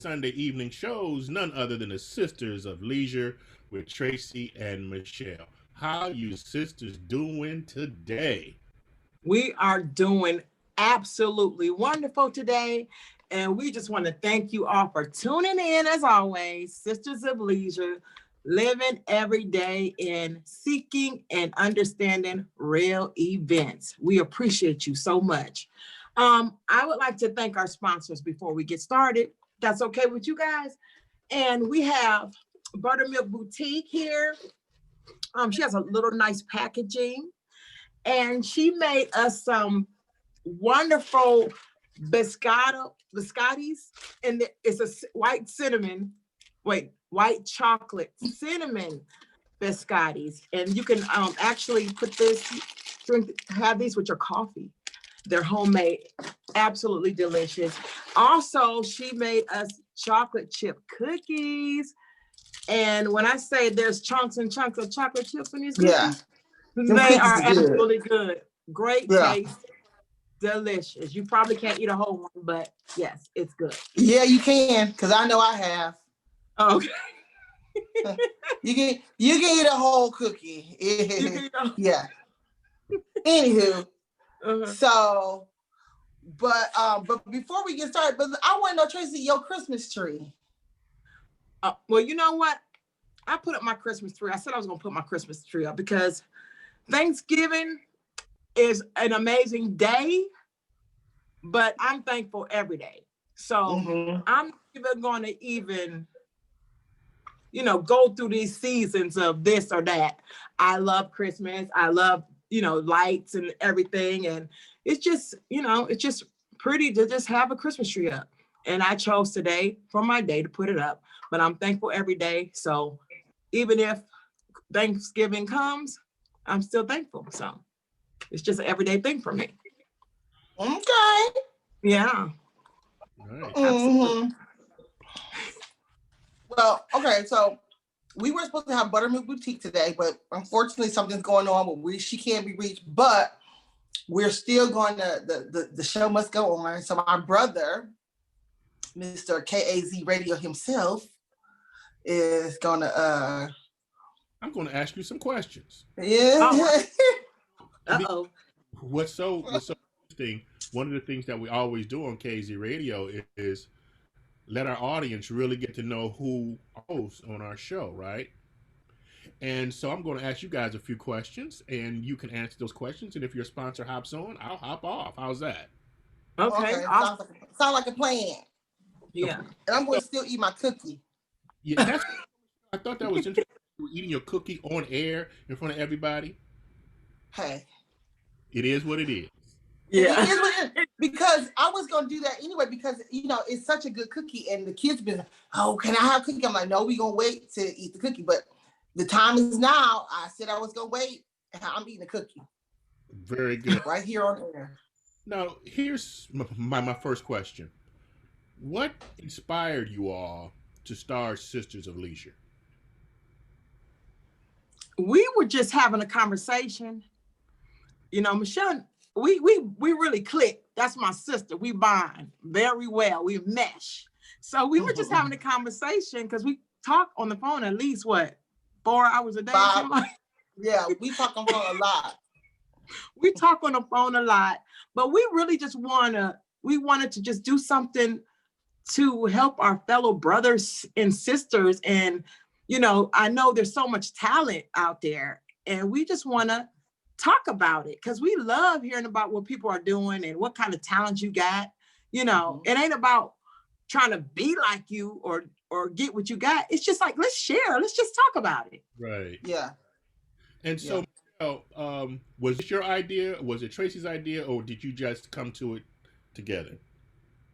Sunday evening shows, none other than the Sisters of Leisure with Tracy and Michelle. How you sisters doing today? We are doing absolutely wonderful today. And we just want to thank you all for tuning in, as always, Sisters of Leisure, living every day in seeking and understanding real events. We appreciate you so much. I would like to thank our sponsors before we get started. That's okay with you guys. And we have Buttermilk Boutique here. She has a little nice packaging, and she made us some wonderful biscottis, and it's a white chocolate cinnamon biscottis, and you can actually have these with your coffee. They're homemade, absolutely delicious. Also, she made us chocolate chip cookies, and when I say there's chunks and chunks of chocolate chips in these cookies, they are absolutely good. Great taste, delicious. You probably can't eat a whole one, but yes, it's good. Yeah, you can, because I know I have. Okay. you can eat a whole cookie. Yeah. Anywho, so, but before we get started, but I want to know, Tracy, your Christmas tree. Well, you know what? I put up my Christmas tree. I said I was going to put my Christmas tree up because Thanksgiving is an amazing day, but I'm thankful every day. So I'm not even going to go through these seasons of this or that. I love Christmas. I love, lights and everything. And it's just, it's just pretty to just have a Christmas tree up. And I chose today for my day to put it up, but I'm thankful every day. So even if Thanksgiving comes, I'm still thankful. So it's just an everyday thing for me. Okay. Yeah. Right. Absolutely. Well, okay, so we were supposed to have Buttermilk Boutique today, but unfortunately something's going on where she can't be reached, but we're still going to, the show must go on. So my brother, Mr. KAZ Radio himself, is going to... I'm going to ask you some questions. Yeah. Uh-oh. What's so interesting, one of the things that we always do on KZ Radio is let our audience really get to know who hosts on our show, right? And so I'm going to ask you guys a few questions, and you can answer those questions. And if your sponsor hops on, I'll hop off. How's that? Okay. Awesome. Sound like a plan. Yeah. And I'm going to still eat my cookie. Yeah, I thought that was interesting. You were eating your cookie on air in front of everybody. Hey. It is what it is. Yeah. It is what it is. Because I was going to do that anyway, because, it's such a good cookie. And the kids been, oh, can I have a cookie? I'm like, no, we're going to wait to eat the cookie. But the time is now. I said I was going to wait. And I'm eating a cookie. Very good. Right here on air. Now, here's my first question. What inspired you all to start Sisters of Leisure? We were just having a conversation. Michelle, we really click. That's my sister. We bond very well. We mesh. So we were just having a conversation because we talk on the phone at least 4 hours a day? Yeah, we talk on the phone a lot. We talk on the phone a lot, but we really just wanted to just do something to help our fellow brothers and sisters. And, I know there's so much talent out there, and we just want to talk about it because we love hearing about what people are doing and what kind of talent you got. It ain't about trying to be like you or get what you got. It's just like, let's share. Let's just talk about it. Right. Yeah. And so, was it your idea? Was it Tracy's idea, or did you just come to it together?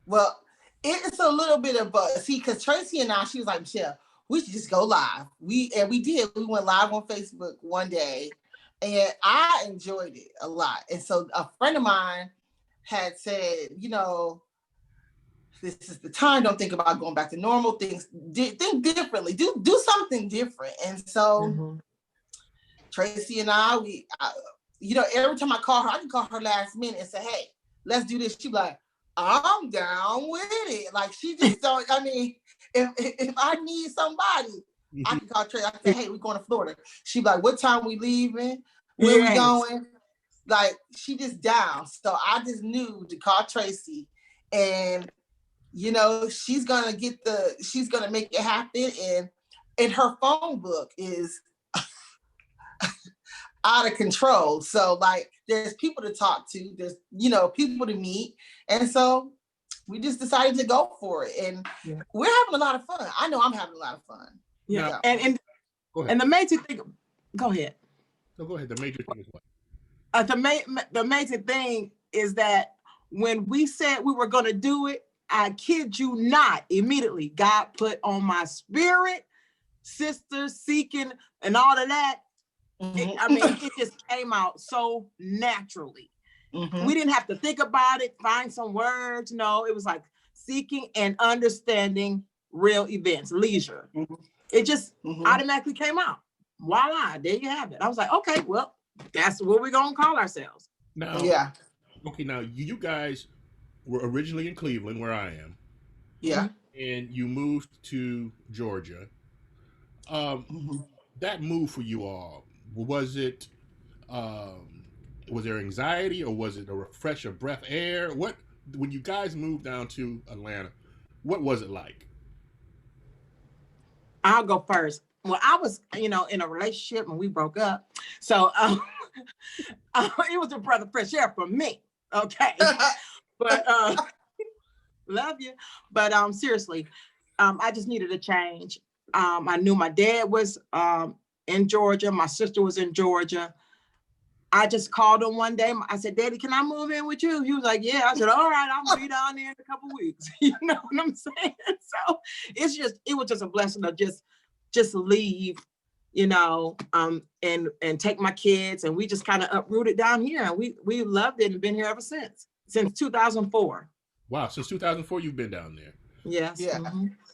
Well, it's a little bit of because Tracy and I, she was like, Michelle, we should just go live. We did. We went live on Facebook one day, and I enjoyed it a lot. And so a friend of mine had said, this is the time. Don't think about going back to normal things. Think differently. Do something different. And so Tracy and I, every time I call her, I can call her last minute and say, hey, let's do this. She's like, I'm down with it. Like she just don't. I mean, if I need somebody, I can call Tracy. I say, hey, we're going to Florida. She be like, what time we leaving? Where we going? Like she just down. So I just knew to call Tracy, and you know she's gonna make it happen. And her phone book is out of control. So like there's people to talk to, there's people to meet. And so we just decided to go for it. And we're having a lot of fun. I know I'm having a lot of fun. Yeah. So. And the major thing, go ahead. No, go ahead. The major thing is what? The major thing is that when we said we were going to do it, I kid you not, immediately God put on my spirit, sisters seeking and all of that. It just came out so naturally. We didn't have to think about it, find some words. No, it was like seeking and understanding real events, leisure. It just automatically came out. Voila, there you have it. I was like, okay, well, that's what we're going to call ourselves. Now, okay, now you guys were originally in Cleveland, where I am. Yeah. And you moved to Georgia. That move for you all, was there anxiety, or was it a refresh of breath air? When you guys moved down to Atlanta, what was it like? I'll go first. Well, I was, in a relationship and we broke up. So it was a breath of fresh air for me. Okay. But love you. But seriously, I just needed a change. I knew my dad was in Georgia. My sister was in Georgia. I just called him one day. I said, Daddy, can I move in with you? He was like, yeah. I said, all right, I'll be down there in a couple of weeks. You know what I'm saying? So it was just a blessing to just leave, and take my kids. And we just kind of uprooted down here. And we loved it and been here ever since 2004. Wow. Since 2004, you've been down there. Yes. Yeah.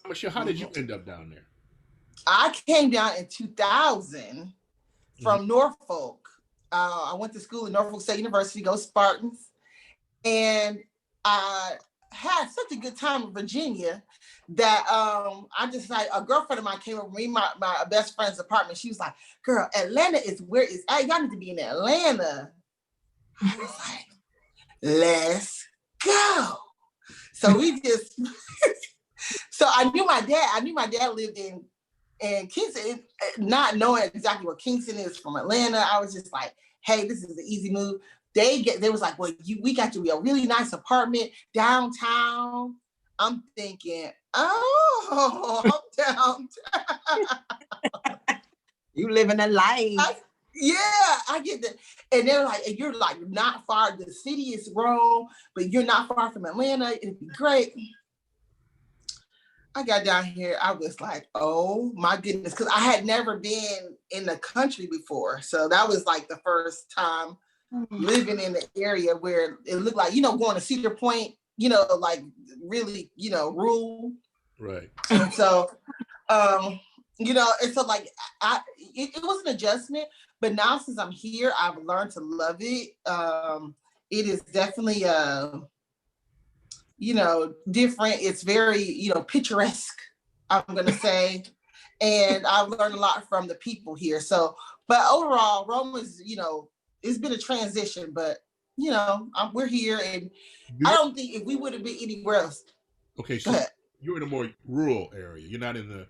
Michelle, how did you end up down there? I came down in 2000 from Norfolk. I went to school at Norfolk State University, go Spartans. And I had such a good time in Virginia that I just like, a girlfriend of mine came over to me, my best friend's apartment. She was like, girl, Atlanta is where it's at. Y'all need to be in Atlanta. I was like, let's go. So we just, so I knew my dad lived in Kingston, not knowing exactly what Kingston is from Atlanta. I was just like, hey, this is an easy move. They was like, well, we got you a really nice apartment downtown. I'm thinking, oh, I'm downtown. You living a life. I get that. And they're like, and you're like not far. The city is Rome, but you're not far from Atlanta. It'd be great. I got down here, I was like, oh my goodness, because I had never been in the country before. So that was like the first time living in the area where it looked like, going to Cedar Point, like really, rural. Right. And so, and so like, it was an adjustment, but now since I'm here, I've learned to love it. It is definitely, different. It's very, picturesque, I'm going to say. And I've learned a lot from the people here. So, but overall, Rome is, it's been a transition, but, we're here. And I don't think if we would have been anywhere else. Okay, so you're in a more rural area. You're not in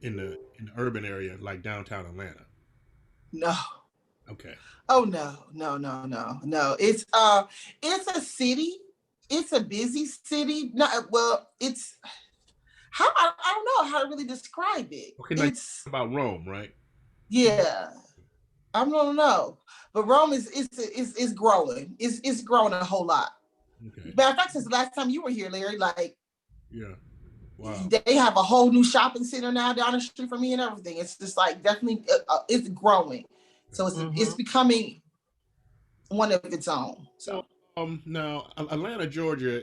the urban area like downtown Atlanta. No. Okay. Oh, no. It's a city. It's a busy city. No, well, it's how I don't know how to really describe it. Okay, now it's about Rome, right? Yeah, I don't know, but Rome is growing. It's growing a whole lot. Okay. Matter of fact, since the last time you were here, Larry, like, yeah, wow, they have a whole new shopping center now down the street from me and everything. It's just like definitely it's growing, so it's becoming one of its own. So. Now Atlanta, Georgia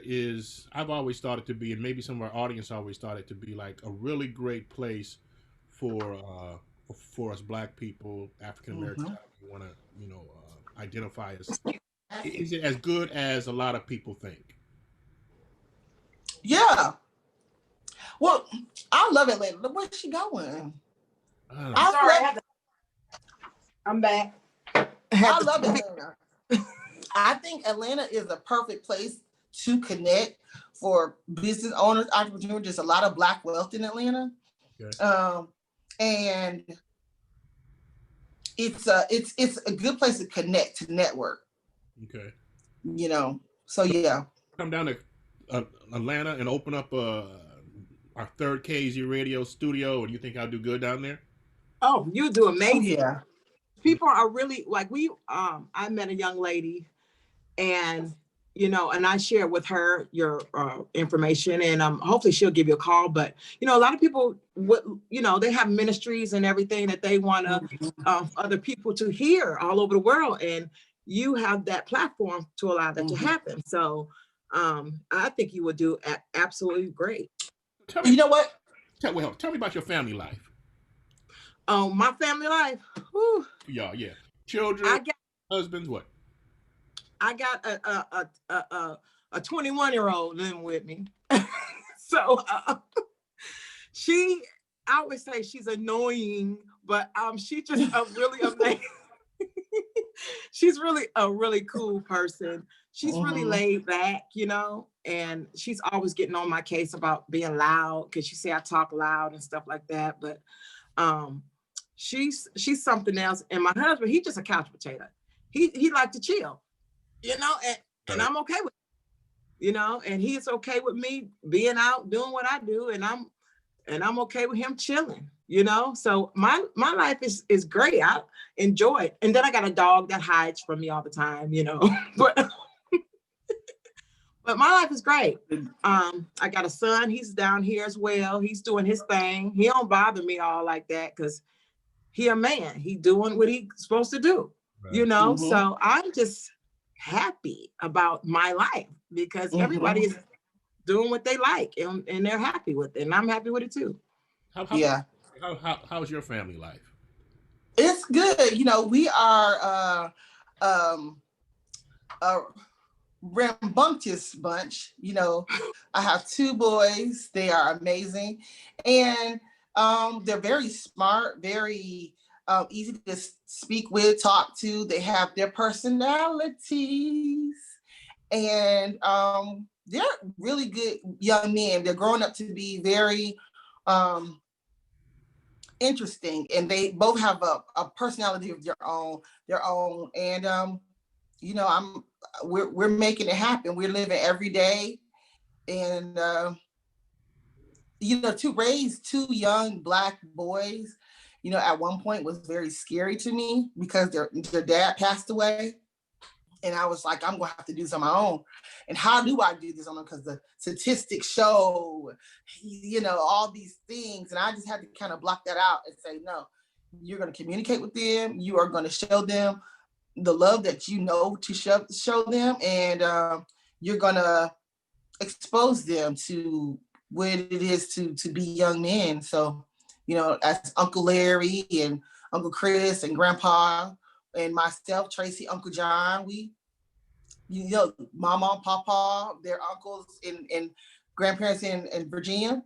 I've always thought it to be, and maybe some of our audience always thought it to be, like a really great place for us Black people, African Americans, who want to, identify as. Is it as good as a lot of people think? Yeah. Well, I love Atlanta. Where's she going? I'm back. I love Atlanta. I think Atlanta is a perfect place to connect for business owners, entrepreneurs. There's a lot of Black wealth in Atlanta. Okay. And it's a good place to connect, to network. Okay. You know, so yeah. Come down to Atlanta and open up our third KZ radio studio, and you think I'll do good down there? Oh, you do amazing. Oh, yeah. People are really like I met a young lady, and and I shared with her your information, and hopefully she'll give you a call. But a lot of people they have ministries and everything that they want other people to hear all over the world, and you have that platform to allow that to happen. So I think you would do absolutely great. You know what? Tell me about your family life. My family life. Whew. Yeah. Children, husbands, what? I got a 21-year-old living with me. So I always say she's annoying, but she's just a really amazing. She's really a really cool person. She's really laid back, and she's always getting on my case about being loud because she say I talk loud and stuff like that. But she's something else. And my husband, he's just a couch potato. He like to chill, and I'm okay with it, and he's okay with me being out doing what I do, and I'm okay with him chilling, So my life is great. I enjoy it. And then I got a dog that hides from me all the time, but my life is great. I got a son. He's down here as well. He's doing his thing. He don't bother me all like that because he a man. He doing what he's supposed to do, right. So I'm just happy about my life because everybody is doing what they like and they're happy with it. And I'm happy with it too. How's your family life? It's good. We are a rambunctious bunch. I have 2 boys. They are amazing. And they're very smart, very easy to speak with, talk to. They have their personalities. And they're really good young men. They're growing up to be very interesting, and they both have a personality of their own. And we're making it happen. We're living every day, and to raise 2 young Black boys, at one point was very scary to me because their dad passed away. And I was like, I'm going to have to do this on my own. And how do I do this on my own? Because the statistics show, all these things. And I just had to kind of block that out and say, no, you're going to communicate with them. You are going to show them the love that to show them. And you're going to expose them to what it is to be young men. So, as Uncle Larry and Uncle Chris and Grandpa, and myself, Tracy, Uncle John, Mama, Papa, their uncles and grandparents in Virginia,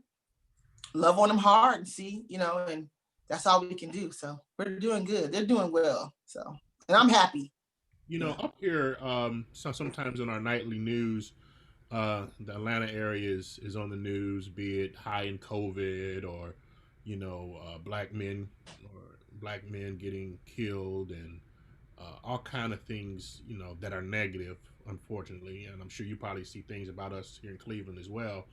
love on them hard and see, and that's all we can do. So we're doing good. They're doing well. So, and I'm happy. Up here, sometimes in our nightly news, the Atlanta area is on the news, be it high in COVID or, black men getting killed and all kind of things, that are negative, unfortunately. And I'm sure you probably see things about us here in Cleveland as well.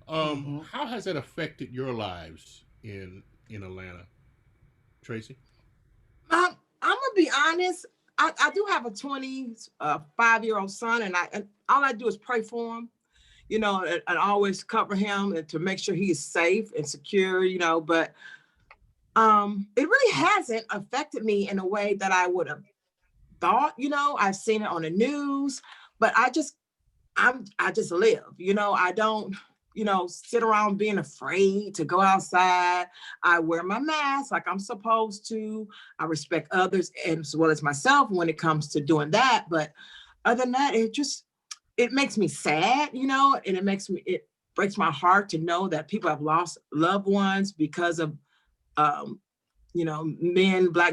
How has that affected your lives in Atlanta, Tracy? I'm gonna be honest. I do have a 25-year-old son, and all I do is pray for him, and always cover him and to make sure he is safe and secure, but it really hasn't affected me in a way that I would have thought. I've seen it on the news, but I just live, I don't, sit around being afraid to go outside. I wear my mask like I'm supposed to. I respect others as well as myself when it comes to doing that. But other than that, it makes me sad, and it breaks my heart to know that people have lost loved ones because of, Black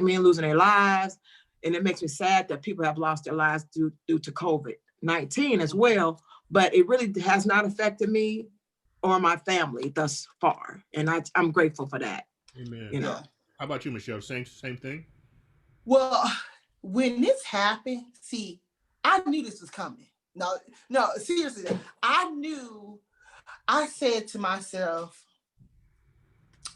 men losing their lives. And it makes me sad that people have lost their lives due to COVID-19 as well. But it really has not affected me or my family thus far. And I'm grateful for that. Amen. Yeah. How about you, Michelle? Same thing? Well, when this happened, see, I knew this was coming. No, seriously, I said to myself,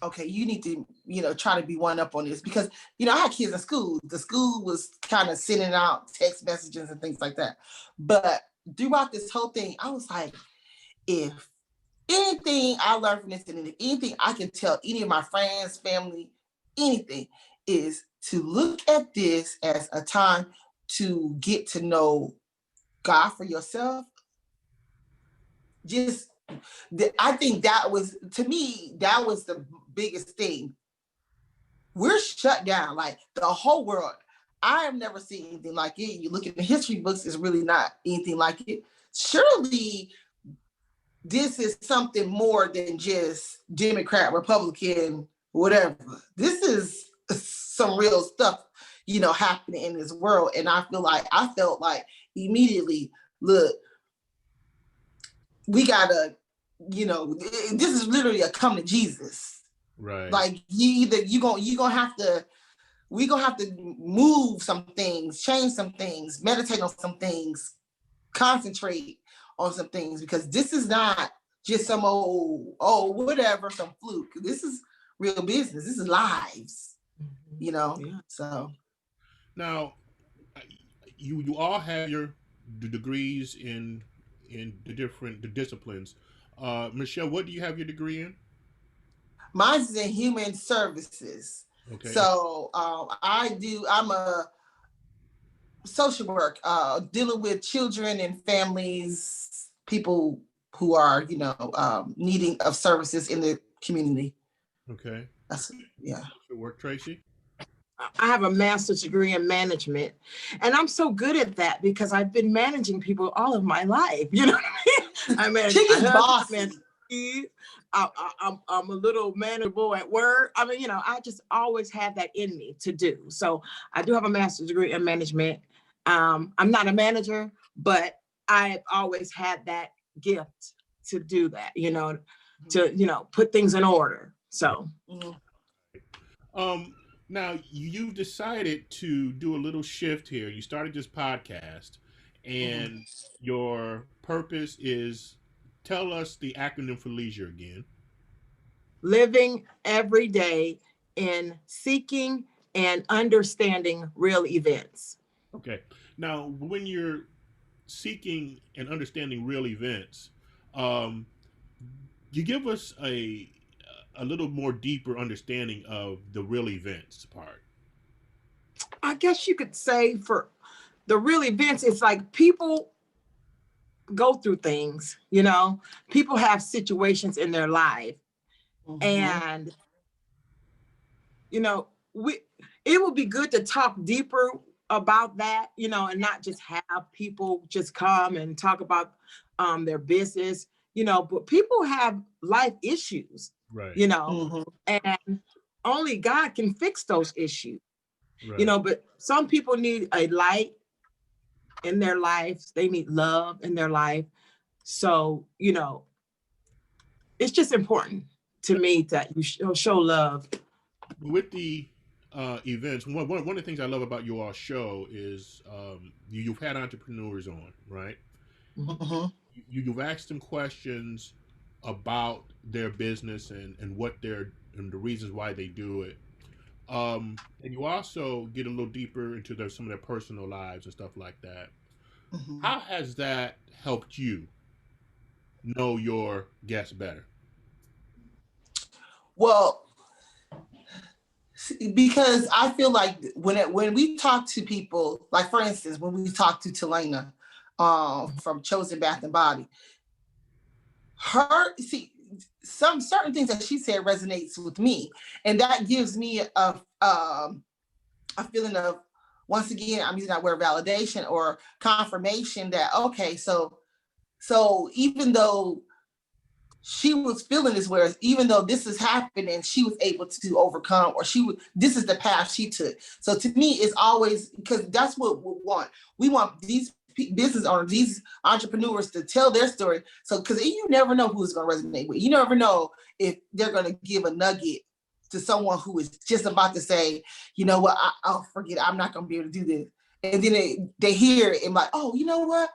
okay, you need to, try to be one up on this because, I had kids in school. The school was kind of sending out text messages and things like that. But throughout this whole thing, I was like, if anything I learned from this and if anything I can tell any of my friends, family, anything is to look at this as a time to get to know God for yourself. I think that was, to me, that was the biggest thing. We're shut down, like the whole world. I have never seen anything like it. You look at the history books, it's really not anything like it. Surely this is something more than just Democrat, Republican, whatever. This is some real stuff, happening in this world. And I felt like immediately, look, we gotta, this is literally a come to Jesus. Right. Like we're gonna have to move some things, change some things, meditate on some things, concentrate on some things, because this is not just some whatever, some fluke. This is real business. This is lives, Yeah. So now you all have your degrees in the different disciplines. Michelle, what do you have your degree in? mine's in human services. Okay. So I'm a social work, dealing with children and families, people who are, needing of services in the community. Okay. Yeah. Good work, Tracy. I have a master's degree in management, and I'm so good at that because I've been managing people all of my life. You know what I mean? She is bossy. I'm a little manageable at work. I just always have that in me to do. So I do have a master's degree in management. I'm not a manager, but I've always had that gift to do that, to put things in order. So now you've decided to do a little shift here. You started this podcast, and your purpose is, tell us the acronym for leisure again. Living every day in seeking and understanding real events. Okay. Now, when you're seeking and understanding real events, you give us a little more deeper understanding of the real events part. I guess you could say for the real events, it's like people go through things, people have situations in their life. And, it would be good to talk deeper about that, and not just have people just come and talk about their business, but people have life issues, right. And only God can fix those issues, right. But some people need a light in their lives. They need love in their life. So, it's just important to me that you show love. With the events, one of the things I love about your show is you've had entrepreneurs on, right? You've asked them questions about their business and what and the reasons why they do it. And you also get a little deeper into some of their personal lives and stuff like that. How has that helped you know your guests better? Well, because I feel like when we talk to people, like for instance, when we talk to Talena from Chosen Bath and Body, some certain things that she said resonates with me, and that gives me a feeling of, once again, I'm using that word, validation or confirmation that, okay, so even though she was feeling this, whereas even though this is happening, she was able to overcome, or this is the path she took. So to me, it's always, because that's what we want. We want these business owners, these entrepreneurs to tell their story. So, because you never know who's going to resonate with. You never know if they're going to give a nugget to someone who is just about to say, you know what, I'll forget it. I'm not going to be able to do this. And then they hear it and like, oh, you know what?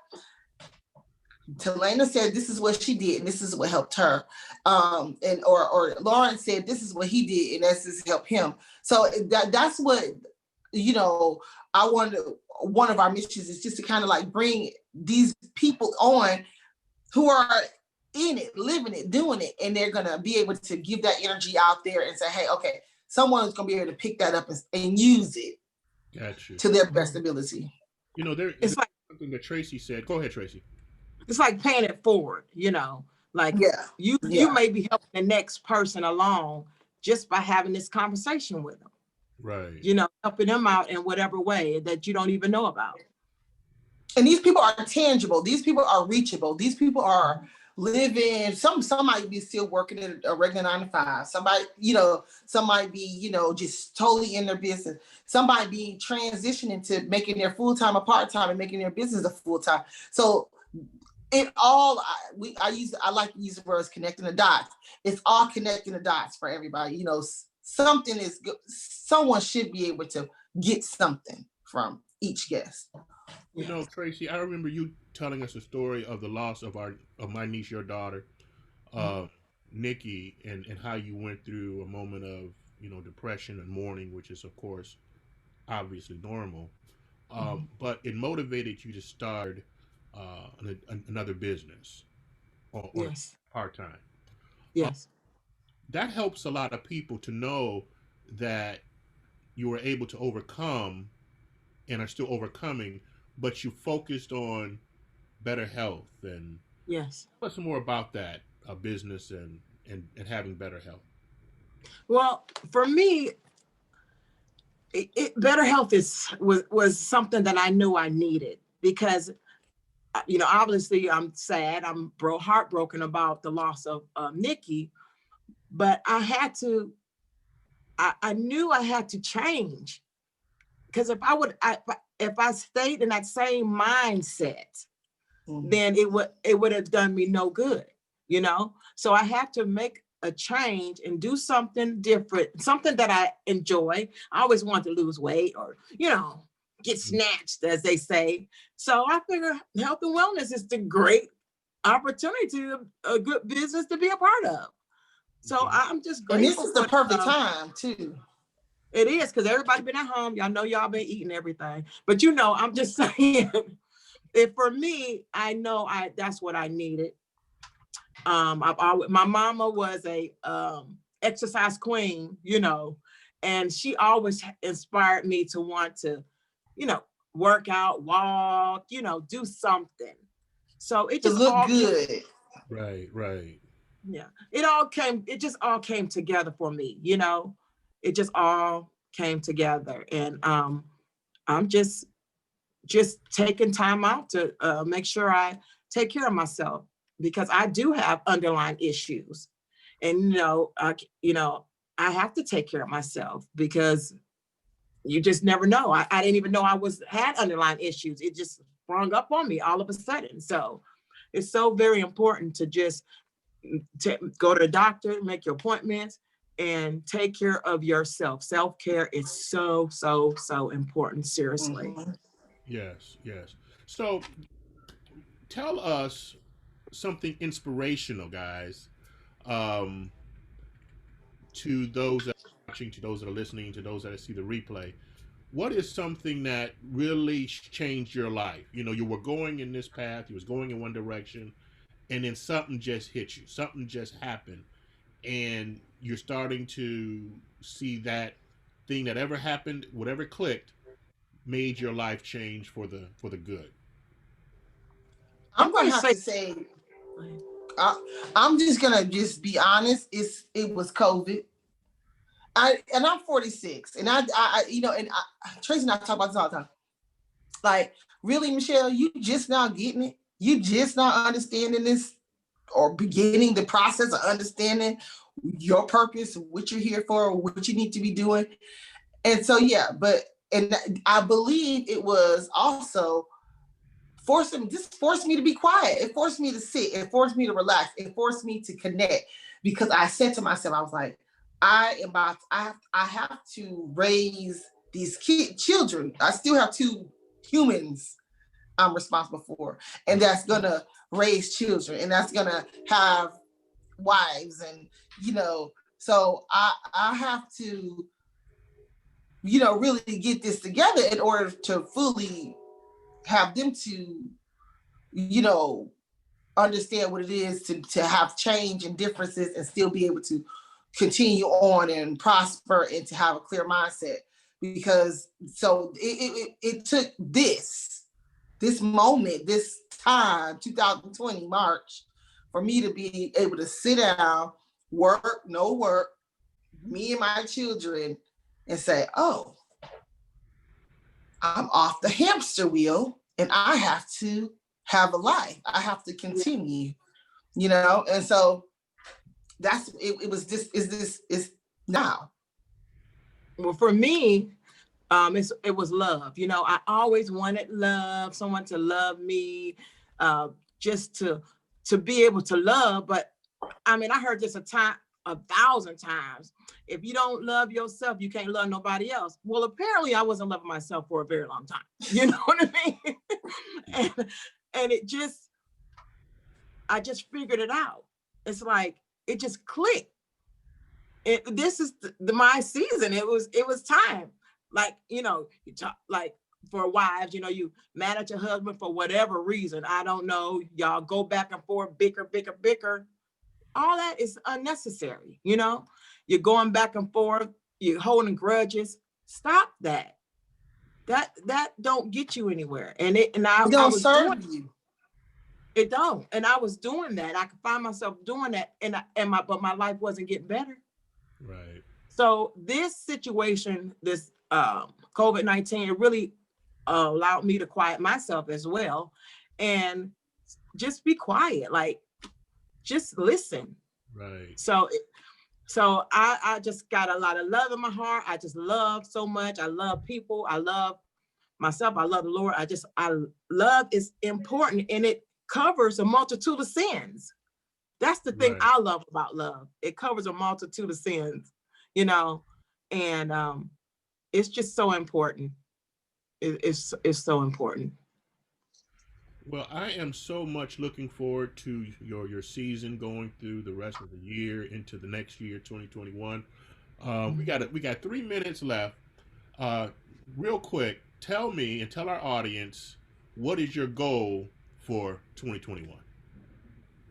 Talena said this is what she did and this is what helped her. Or Lauren said this is what he did and this has helped him. So that's what, I wanted, one of our missions is just to kind of like bring these people on who are in it, living it, doing it, and they're gonna be able to give that energy out there and say, hey, okay, someone's gonna be able to pick that up and use it to their best ability. There's like something that Tracy said. Go ahead, Tracy. It's like paying it forward, like you may be helping the next person along just by having this conversation with them. Right. Helping them out in whatever way that you don't even know about. And these people are tangible. These people are reachable. These people are living. Some might be still working in a regular 9 to 5. Somebody, some might be, just totally in their business. Some might be transitioning to making their full-time a part-time and making their business a full-time. So it all, I like to use the words connecting the dots. It's all connecting the dots for everybody. Something is good. Someone should be able to get something from each guest. Tracy, I remember you telling us a story of the loss of my niece, your daughter, Nikki, and how you went through a moment of depression and mourning, which is of course obviously normal, but it motivated you to start another business or yes. part-time. Yes. That helps a lot of people to know that you were able to overcome and are still overcoming, but you focused on better health. And yes, tell us more about that business and having better health. Well, for me, better health was something that I knew I needed because obviously I'm sad, I'm heartbroken about the loss of Nikki, but I had to, I knew I had to change, because if I stayed in that same mindset, then it would have done me no good, So I have to make a change and do something different, something that I enjoy. I always want to lose weight or, get snatched, as they say. So I figure health and wellness is the great opportunity, a good business to be a part of. So I'm just grateful. And this is the perfect time too. It is, because everybody been at home. Y'all know y'all been eating everything. But I'm just saying, for me, I know that's what I needed. My mama was a exercise queen, and she always inspired me to want to, work out, walk, do something. So it just look good. Right. Yeah. It just all came together for me, It just all came together. And I'm just taking time out to make sure I take care of myself, because I do have underlying issues. And, I have to take care of myself, because you just never know. I didn't even know I had underlying issues. It just sprung up on me all of a sudden. So it's so very important to just go to the doctor, make your appointments, and take care of yourself. Self-care is so, so, so important, seriously. Mm-hmm. Yes. So tell us something inspirational, guys, to those that are watching, to those that are listening, to those that see the replay. What is something that really changed your life? You were going in this path, you was going in one direction, and then something just hit you. Something just happened, and you're starting to see that thing that ever happened, whatever clicked, made your life change for the good. I'm gonna have to say, I'm just gonna be honest. It was COVID. I'm 46, and Tracy and I talk about this all the time. Like, really, Michelle, you just now getting it. You just not understanding this. or beginning the process of understanding your purpose, what you're here for, what you need to be doing. And so, yeah, and I believe it was also forced me to be quiet. It forced me to sit. It forced me to relax. It forced me to connect, because I said to myself, I was like, I have to raise these children. I still have 2 humans I'm responsible for, and that's gonna raise children, and that's gonna have wives, and so I have to really get this together in order to fully have them to understand what it is to have change and differences and still be able to continue on and prosper and to have a clear mindset. Because so it took this moment, this time, 2020 March, for me to be able to sit down, no work, me and my children, and say, oh, I'm off the hamster wheel and I have to have a life. I have to continue, and so that's it was just is now. Well, for me, it was love. I always wanted love, someone to love me, just to be able to love. But I mean, I heard this 1,000 times. If you don't love yourself, you can't love nobody else. Well, apparently I wasn't loving myself for a very long time. You know what I mean? and I just figured it out. It's like, it just clicked. This is my season. It was time. Like, you talk, like, for wives, you mad at your husband for whatever reason. I don't know. Y'all go back and forth, bicker. All that is unnecessary. You're going back and forth. You're holding grudges. Stop that. That don't get you anywhere. And it don't serve you. It don't. And I was doing that. I could find myself doing that, but my life wasn't getting better. Right. So this situation, this COVID-19, it really allowed me to quiet myself as well, and just be quiet, like just listen. Right. So I just got a lot of love in my heart. I just love so much. I love people. I love myself. I love the Lord. Love is important, and it covers a multitude of sins. That's the thing I love about love. It covers a multitude of sins, and it's just so important. It's so important. Well, I am so much looking forward to your season going through the rest of the year into the next year, 2021. We got 3 minutes left. Real quick, tell me and tell our audience, what is your goal for 2021,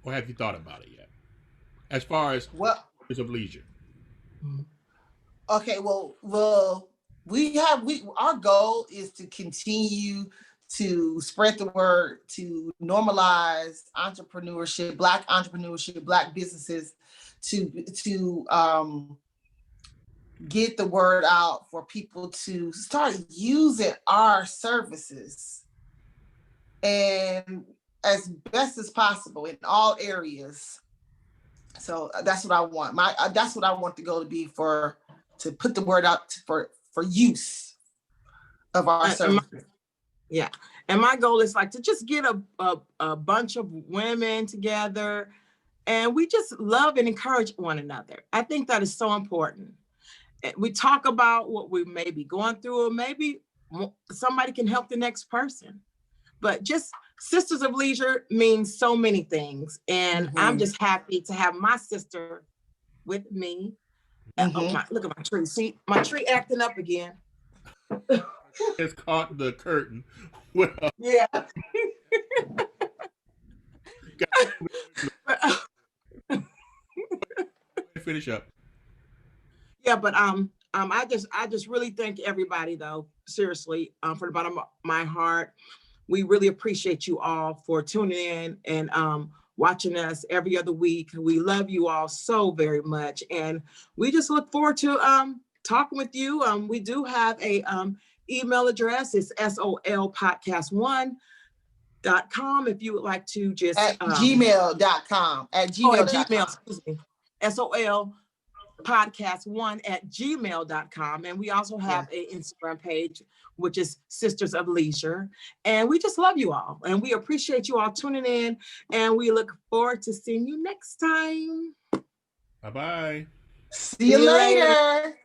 or have you thought about it yet? As far as of leisure. Okay, well, our goal is to continue to spread the word, to normalize entrepreneurship, Black entrepreneurship, Black businesses, to get the word out for people to start using our services, and as best as possible in all areas. So that's what I want. That's what I want the goal to be, to put the word out for use of our services. Yeah. And my goal is like to just get a bunch of women together, and we just love and encourage one another. I think that is so important. We talk about what we may be going through, or maybe somebody can help the next person. But just Sisters of Leisure means so many things. And I'm just happy to have my sister with me. Look at my tree. See, my tree acting up again. It's caught the curtain. Well, yeah. Finish up. Yeah, but I just really thank everybody, though, seriously, from the bottom of my heart. We really appreciate you all for tuning in and watching us every other week. We love you all so very much, and we just look forward to talking with you. We do have a email address. It's solpodcast1 .com if you would like to just at gmail.com. At gmail.com. Gmail, excuse me. SOL podcast1@gmail.com. And we also have an Instagram page, which is Sisters of Leisure. And we just love you all. And we appreciate you all tuning in. And we look forward to seeing you next time. Bye-bye. See you later.